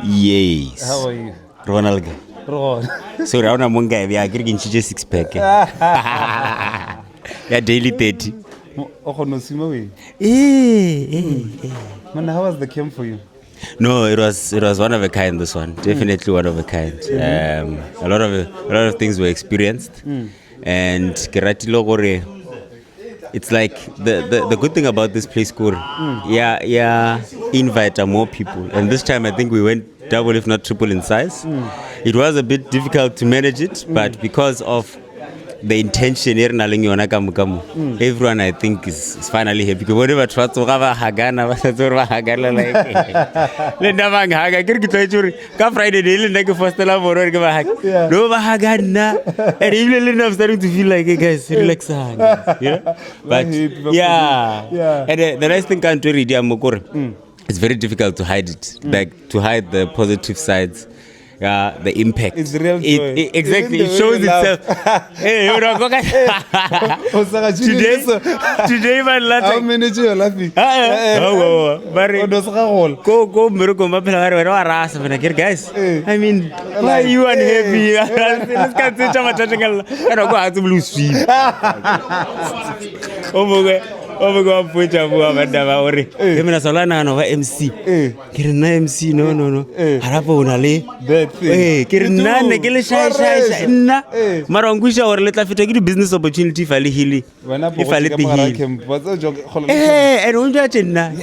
Yes. How are you? Ronald. Ron. Sorry, I want guy. We are getting six pack. Yeah, daily 30. Man, how was the camp for you? No, it was one of a kind. This one, definitely one of a kind. A lot of things were experienced, and Keratilo Gore. It's like the good thing about this place, Kur. Yeah, invite more people, and this time I think we went double, if not triple in size. It was a bit difficult to manage it, but because of the intention, everyone I think is finally happy. Because whenever try to have a hagana, like Friday day, like first love or give a hag. No hagana, and even I'm starting to feel like, hey guys, relax, you know. But yeah, and the nice thing can't read it's very difficult to hide it, like to hide the positive sides. The impact. It's real joy. Exactly. It shows itself. Hey, today, man, how many you are laughing? Guys, I mean, why are you unhappy? Let's go to blue street. Oh my God. MC. MC, no. Harapo unale. Marangusha or let us get business opportunity for Hilly. And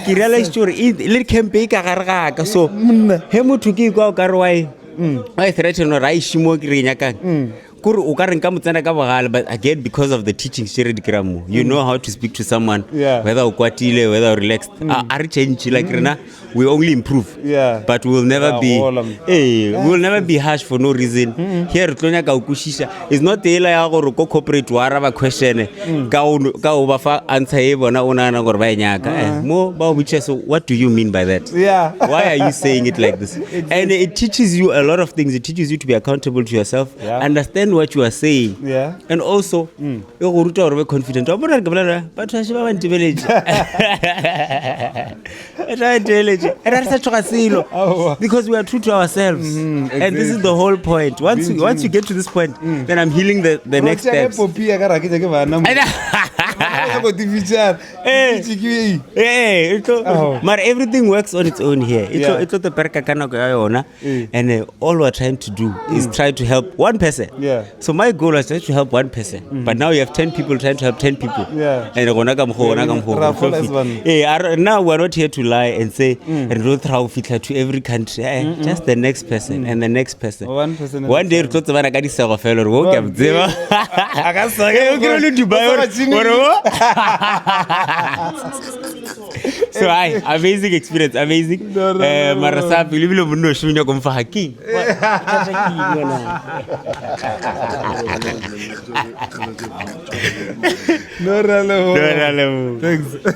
Kirala story, let campaign Karaka. So, Hemu to give go Karwai. I threaten or I shimo Grinyaka. But again, because of the teaching, you know how to speak to someone, whether ukwatile, whether relaxed. We only improve, but we will never be. We will never be harsh for no reason. Here, it's not the ela corporate to araba question. So what do you mean by that? Why are you saying it like this? And it teaches you a lot of things. It teaches you to be accountable to yourself, understand what you are saying, and also you're confident. But because we are true to ourselves, exactly. And this is the whole point. Once you get to this point, then I'm healing the next steps. But everything works on its own here. And all we're trying to do is try to help one person. So my goal was to help one person. But now you have 10 people trying to help 10 people. And now we're not here to lie and say and roll through to every country. Just the next person and the next person. One day to so amazing experience, amazing. Marasa bilibilo muno shumya kumfa haki. No, thanks.